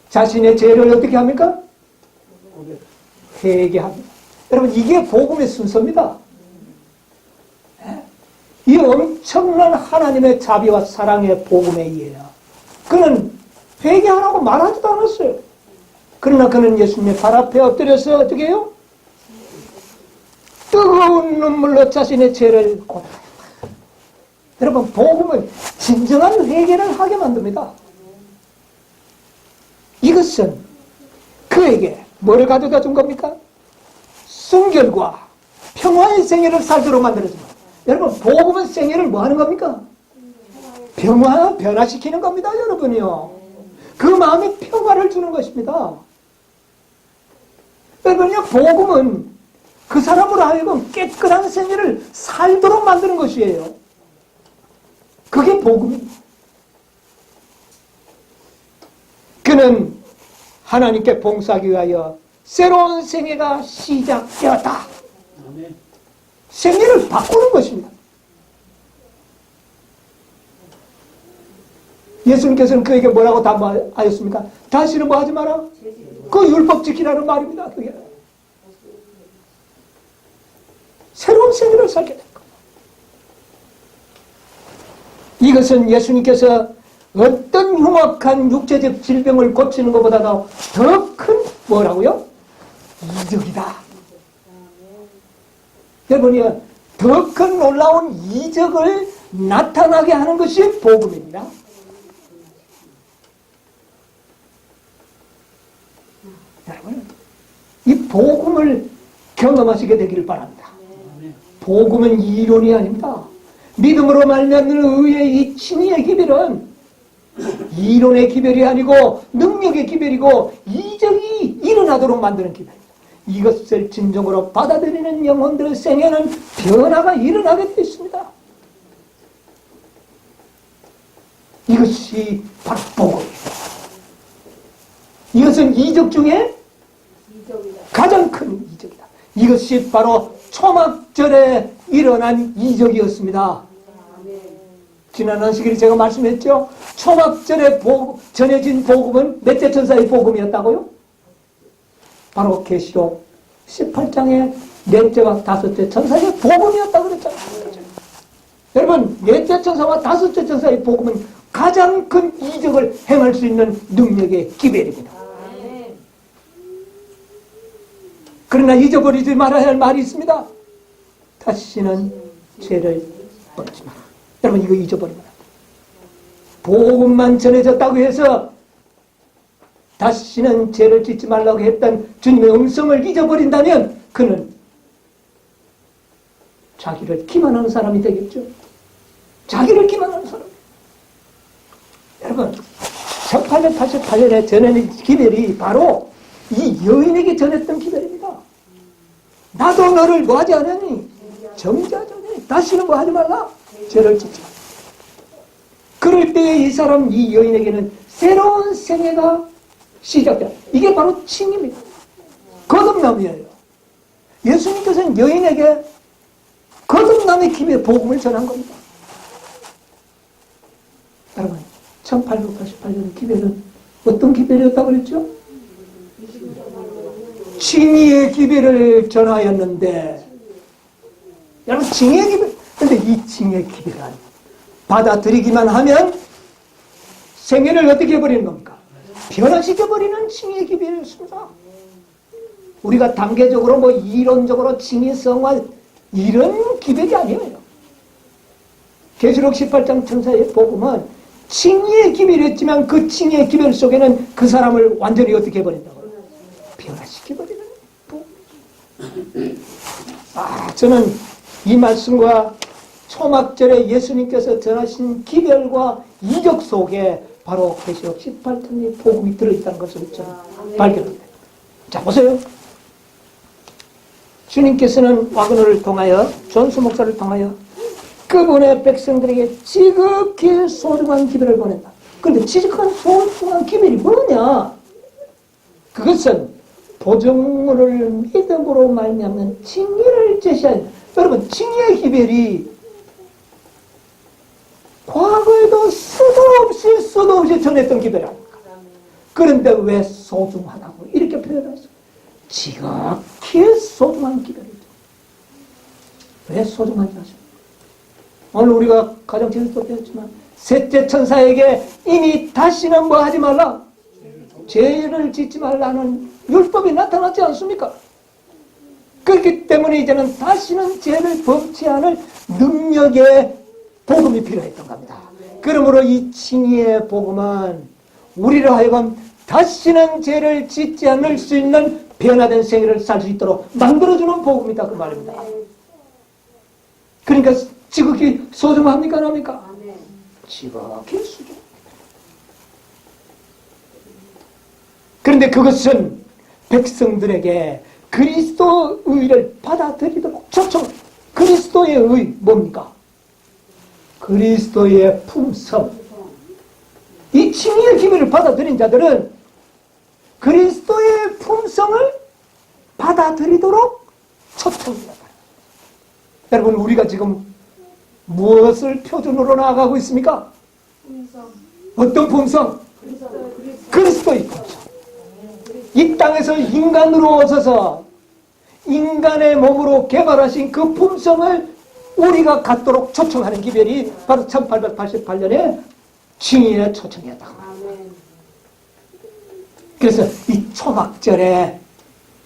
자신의 죄를 어떻게 합니까? 회개합니다. 여러분, 이게 복음의 순서입니다. 이 엄청난 하나님의 자비와 사랑의 복음에 의해요. 그는 회개하라고 말하지도 않았어요. 그러나 그는 예수님의 발 앞에 엎드려서 어떻게 해요? 뜨거운 눈물로 자신의 죄를 고백합니다. 여러분, 복음은 진정한 회개를 하게 만듭니다. 이것은 그에게 뭐를 가져다 준 겁니까? 순결과 평화의 생애를 살도록 만들어줍니다. 여러분, 복음은 생애를 뭐 하는 겁니까? 변화시키는 겁니다, 여러분이요. 그 마음에 평화를 주는 것입니다. 여러분요, 복음은 그 사람으로 하여금 깨끗한 생애를 살도록 만드는 것이에요. 그게 복음입니다. 그는 하나님께 봉사하기 위하여 새로운 생애가 시작되었다. 아멘. 생애를 바꾸는 것입니다. 예수님께서는 그에게 뭐라고 담보하였습니까? 다시는 뭐 하지 마라? 그 율법 지키라는 말입니다. 그게 새로운 생애를 살게 된 겁니다. 이것은 예수님께서 어떤 흉악한 육체적 질병을 고치는 것보다도 더 큰 뭐라고요? 이적이다. 여러분이요, 더 큰 놀라운 이적을 나타나게 하는 것이 복음입니다. 여러분, 이 복음을 경험하시게 되기를 바랍니다. 복음은 이론이 아닙니다. 믿음으로 말미암는 의의 이 칭의의 기별은 이론의 기별이 아니고 능력의 기별이고 이적이 일어나도록 만드는 기별입니다. 이것을 진정으로 받아들이는 영혼들의 생애는 변화가 일어나게 되어 있습니다. 이것이 바로 복음입니다. 이것은 이적 중에 가장 큰 이적이다. 이것이 바로 초막절에 일어난 이적이었습니다. 지난 안식일에 제가 말씀했죠. 초막절에 전해진 복음은 몇째 천사의 복음이었다고요? 바로 계시록 18장의 넷째와 다섯째 천사의 복음이었다고 그랬잖아요. 여러분, 넷째 천사와 다섯째 천사의 복음은 가장 큰 이적을 행할 수 있는 능력의 기별입니다. 그러나 잊어버리지 말아야 할 말이 있습니다. 다시는 죄를 범하지 마라. 여러분, 이거 잊어버리면 안 돼요. 복음만 전해졌다고 해서 다시는 죄를 짓지 말라고 했던 주님의 음성을 잊어버린다면 그는 자기를 기만하는 사람이 되겠죠. 자기를 기만하는 사람. 여러분, 1888년에 전해진 기별이 바로 이 여인에게 전했던 기별입니다. 나도 너를 뭐하지 않으니? 정죄하지 않으니? 다시는 뭐하지 말라? 죄를 짓지 말라. 그럴 때에 이 사람, 이 여인에게는 새로운 생애가 시작돼요. 이게 바로 칭입니다. 거듭남이에요. 예수님께서는 여인에게 거듭남의 기별의 복음을 전한 겁니다. 여러분, 1888년 기별은 어떤 기별이었다고 그랬죠? 칭의의 기별을 전하였는데, 여러분, 칭의의 기별, 근데 이 칭의의 기별은 받아들이기만 하면 생애를 어떻게 해버리는 겁니까? 변화시켜버리는 칭의의 기별이었습니다. 우리가 단계적으로 뭐 이론적으로 칭의성화 이런 기별이 아니에요. 계시록 18장 천사의 복음은 칭의의 기별이었지만 그 칭의의 기별 속에는 그 사람을 완전히 어떻게 해버린다고요? 변화시켜버리는 복음. 저는 이 말씀과 초막절에 예수님께서 전하신 기별과 이적 속에 바로 계시록 18장의 복음이 들어있다는 것을 저는 발견합니다. 자, 보세요. 주님께서는 와그노를 통하여, 존수 목사를 통하여 그분의 백성들에게 지극히 소중한 기별을 보낸다. 그런데 지극한 소중한 기별이 뭐냐? 그것은 보증을 믿음으로 말미암는 칭의를 제시한다. 여러분, 칭의의 기별이 과거에도 수도 없이 전했던 기별 아닙니까? 그런데 왜 소중하다고 이렇게 표현했어요? 지극히 소중한 기별이죠. 왜 소중한지 아십니까? 오늘 우리가 가장 제일도 배웠지만 셋째 천사에게 이미 다시는 뭐 하지 말라? 죄를 짓지 말라는 율법이 나타났지 않습니까? 그렇기 때문에 이제는 다시는 죄를 범치 않을 능력의 복음이 필요했던 겁니다. 그러므로 이 칭의의 복음은 우리로 하여금 다시는 죄를 짓지 않을 수 있는 변화된 생애를 살 수 있도록 만들어주는 복음이다, 그 말입니다. 그러니까 지극히 소중합니까, 안 합니까? 지극히 소중. 그런데 그것은 백성들에게 그리스도 의를 받아들이도록 초청. 그리스도의 의 뭡니까? 그리스도의 품성. 이 칭의의 기별을 받아들인 자들은 그리스도의 품성을 받아들이도록 초청합니다. 여러분, 우리가 지금 무엇을 표준으로 나아가고 있습니까? 어떤 품성? 그리스도의 품성. 이 땅에서 인간으로 오셔서 인간의 몸으로 개발하신 그 품성을 우리가 갖도록 초청하는 기별이 바로 1888년에 칭의의 초청이었다고 합니다. 그래서 이 초막절의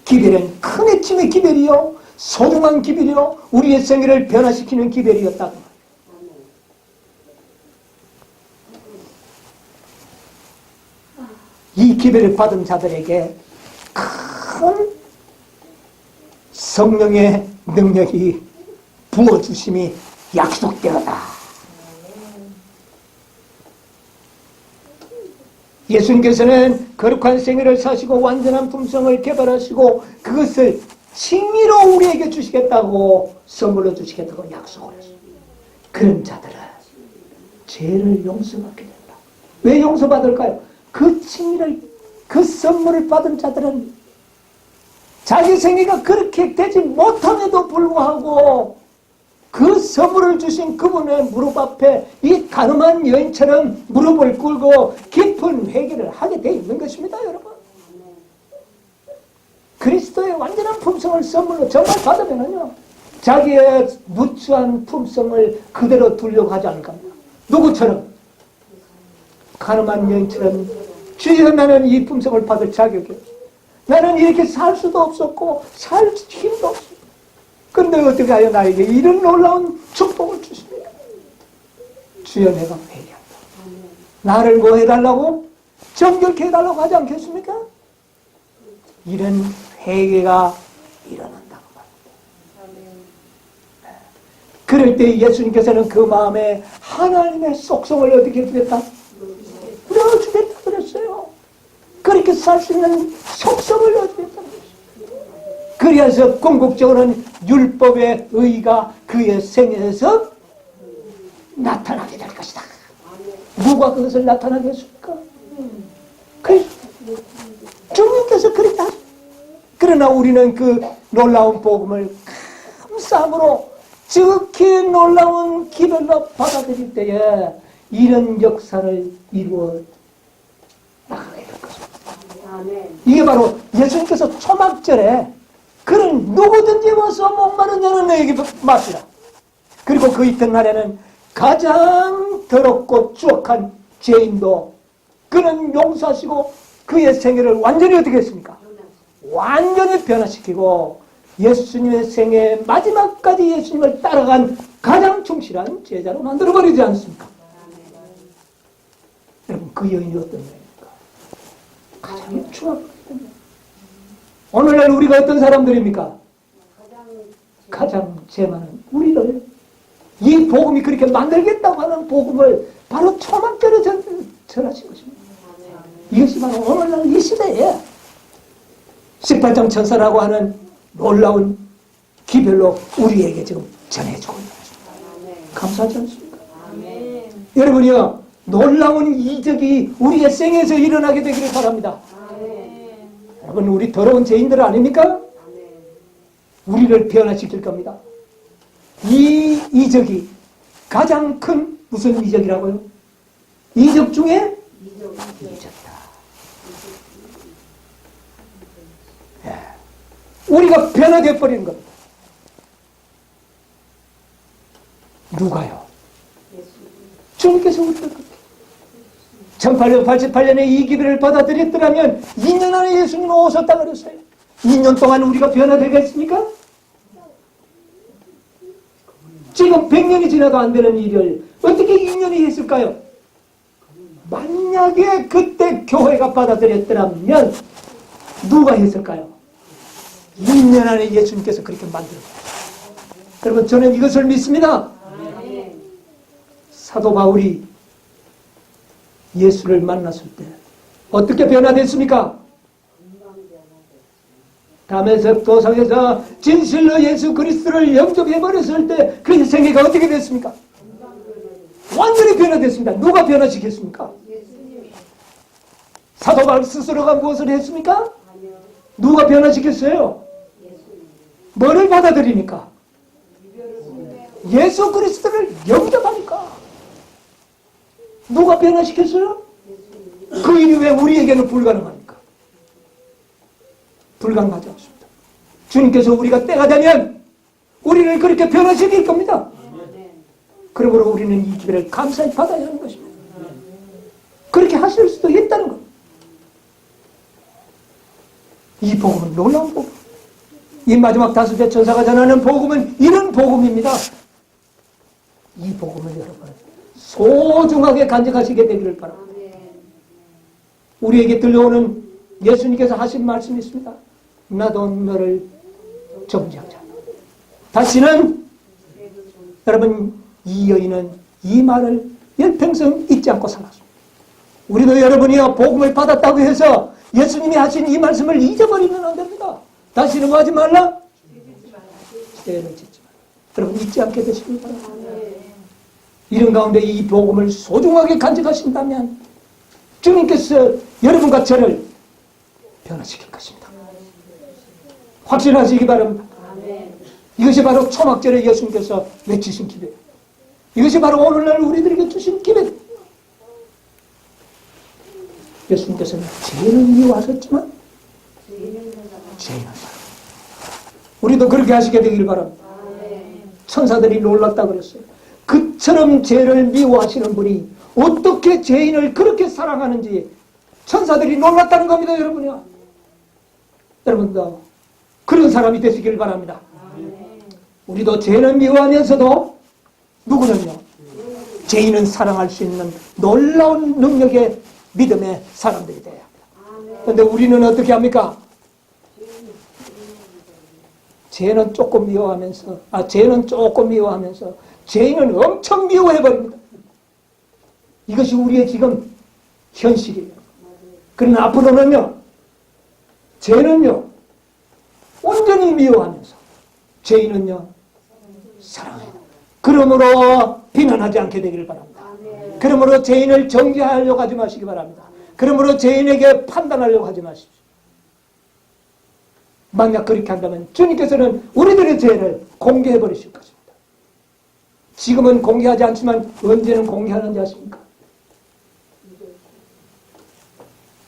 기별은 큰 애침의 기별이요, 소중한 기별이요, 우리의 생애를 변화시키는 기별이었다고 합니다. 이 기별을 받은 자들에게 큰 성령의 능력이 부어주심이 약속되었다. 예수님께서는 거룩한 생애를 사시고 완전한 품성을 개발하시고 그것을 칭의로 우리에게 주시겠다고 선물로 주시겠다고 약속을 했어요. 그런 자들은 죄를 용서받게 된다. 왜 용서받을까요? 그 칭의를, 그 선물을 받은 자들은 자기 생애가 그렇게 되지 못함에도 불구하고 그 선물을 주신 그분의 무릎 앞에 이 가늠한 여인처럼 무릎을 꿇고 깊은 회개를 하게 돼 있는 것입니다, 여러분. 그리스도의 완전한 품성을 선물로 정말 받으면요, 자기의 누추한 품성을 그대로 두려고 하지 않을 겁니다. 누구처럼? 가늠한 여인처럼 주여 나는 이 품성을 받을 자격이 없어. 나는 이렇게 살 수도 없었고 살 힘도 없어. 근데 어떻게 하여 나에게 이런 놀라운 축복을 주십니까? 주여 내가 회개한다. 나를 뭐 해달라고? 정결케 해달라고 하지 않겠습니까? 이런 회개가 일어난다고 말합니다. 그럴 때 예수님께서는 그 마음에 하나님의 속성을 어떻게 해주겠다? 넣어주겠다 그랬어요. 그렇게 살 수 있는 속성을 넣어주겠다 그랬어요. 그래서 궁극적으로는 율법의 의가 그의 생애에서 나타나게 될 것이다. 누가 그것을 나타나게 했습니까? 주님께서 그랬다. 그러나 우리는 그 놀라운 복음을 감사함으로 지극히 놀라운 기별로 받아들일 때에 이런 역사를 이루어 나가게 될 것입니다. 이게 바로 예수님께서 초막절에 그는 누구든지 와서 목마른 자는 내게 마시라. 그리고 그 이튿날에는 가장 더럽고 추악한 죄인도 그는 용서하시고 그의 생애를 완전히 어떻게 했습니까? 완전히 변화시키고 예수님의 생애 마지막까지 예수님을 따라간 가장 충실한 제자로 만들어버리지 않습니까? 여러분 그 여인이 어떤 여인입니까? 가장 추악한 여인. 오늘날 우리가 어떤 사람들입니까? 가장 죄 많은 우리를 이 복음이 그렇게 만들겠다고 하는 복음을 바로 초막절에 전하신 것입니다. 이것이 바로 오늘날 이 시대에 18장 천사라고 하는 놀라운 기별로 우리에게 지금 전해주고 있는 것입니다. 감사하지 않습니까? 여러분이요, 놀라운 이적이 우리의 생에서 일어나게 되기를 바랍니다. 여러분, 우리 더러운 죄인들 아닙니까? 우리를 변화시킬 겁니다. 이 이적이 가장 큰 무슨 이적이라고요? 이적 중에 이적이다. 예. 우리가 변화되어 버리는 겁니다. 누가요? 주님께서 우리를 그렇게 1888년에 이 기별을 받아들였더라면 2년 안에 예수님은 오셨다 그랬어요. 2년 동안 우리가 변화되겠습니까? 지금 100년이 지나도 안 되는 일을 어떻게 2년이 했을까요? 만약에 그때 교회가 받아들였더라면 누가 했을까요? 2년 안에 예수님께서 그렇게 만들었어요. 여러분, 저는 이것을 믿습니다. 사도 바울이 예수를 만났을 때 어떻게 변화됐습니까? 담에색 도상에서 진실로 예수 그리스도를 영접해버렸을 때 그의 생애가 어떻게 됐습니까? 완전히 변화됐습니다. 누가 변화시켰습니까? 사도 바울 스스로가 무엇을 했습니까? 누가 변화시켰어요? 뭐를 받아들이니까? 예수 그리스도를 영접하니까. 누가 변화시켰어요? 그 일이 왜 우리에게는 불가능합니까? 불가능하지 않습니다. 주님께서 우리가 때가 되면 우리를 그렇게 변화시킬 겁니다. 그러므로 우리는 이 기회를 감사히 받아야 하는 것입니다. 그렇게 하실 수도 있다는 것. 이 복음은 놀라운 복음. 이 마지막 다섯째 천사가 전하는 복음은 이런 복음입니다. 이 복음을 여러분 소중하게 간직하시게 되기를 바랍니다. 우리에게 들려오는 예수님께서 하신 말씀이 있습니다. 나도 너를 정죄하지 않아. 다시는 여러분, 이 여인은 이 말을 열평생 잊지 않고 살았습니다. 우리도 여러분이요, 복음을 받았다고 해서 예수님이 하신 이 말씀을 잊어버리면 안 됩니다. 다시는 뭐 하지 말라? 죄를 짓지 말라. 여러분, 잊지 않게 되시길 바랍니다. 이런 가운데 이 복음을 소중하게 간직하신다면 주님께서 여러분과 저를 변화시킬 것입니다. 확신하시기 바랍니다. 이것이 바로 초막절에 예수님께서 외치신 기회. 이것이 바로 오늘날 우리들에게 주신 기회. 예수님께서는 죄를 미워하셨지만 죄인은 사랑. 우리도 그렇게 하시게 되길 바랍니다. 천사들이 놀랐다 그랬어요. 그처럼 죄를 미워하시는 분이 어떻게 죄인을 그렇게 사랑하는지 천사들이 놀랐다는 겁니다, 여러분이요. 여러분도 그런 사람이 되시길 바랍니다. 우리도 죄는 미워하면서도 누구는요? 죄인은 사랑할 수 있는 놀라운 능력의 믿음의 사람들이 되어야 합니다. 그런데 우리는 어떻게 합니까? 죄는 조금 미워하면서 죄인은 엄청 미워해버립니다. 이것이 우리의 지금 현실이에요. 그러나 앞으로는요, 죄는요, 온전히 미워하면서 죄인은요, 사랑해요. 그러므로 비난하지 않게 되기를 바랍니다. 그러므로 죄인을 정죄하려고 하지 마시기 바랍니다. 그러므로 죄인에게 판단하려고 하지 마십시오. 만약 그렇게 한다면 주님께서는 우리들의 죄를 공개해 버리실 것입니다. 지금은 공개하지 않지만 언제는 공개하는지 아십니까?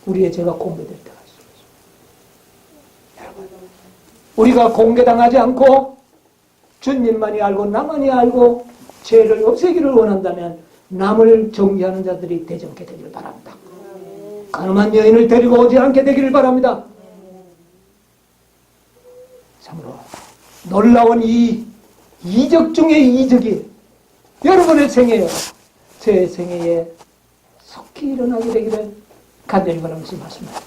우리의 죄가 공개될 때가 있습니다. 여러분, 우리가 공개당하지 않고 주님만이 알고 나만이 알고 죄를 없애기를 원한다면 남을 정죄하는 자들이 되지 않게 되기를 바랍니다. 가늠한 여인을 데리고 오지 않게 되기를 바랍니다. 참으로 놀라운 이 이적 중의 이적이 여러분의 생애요, 제 생애에 속히 일어나게 되기를 간절히 바라면서 말씀합니다.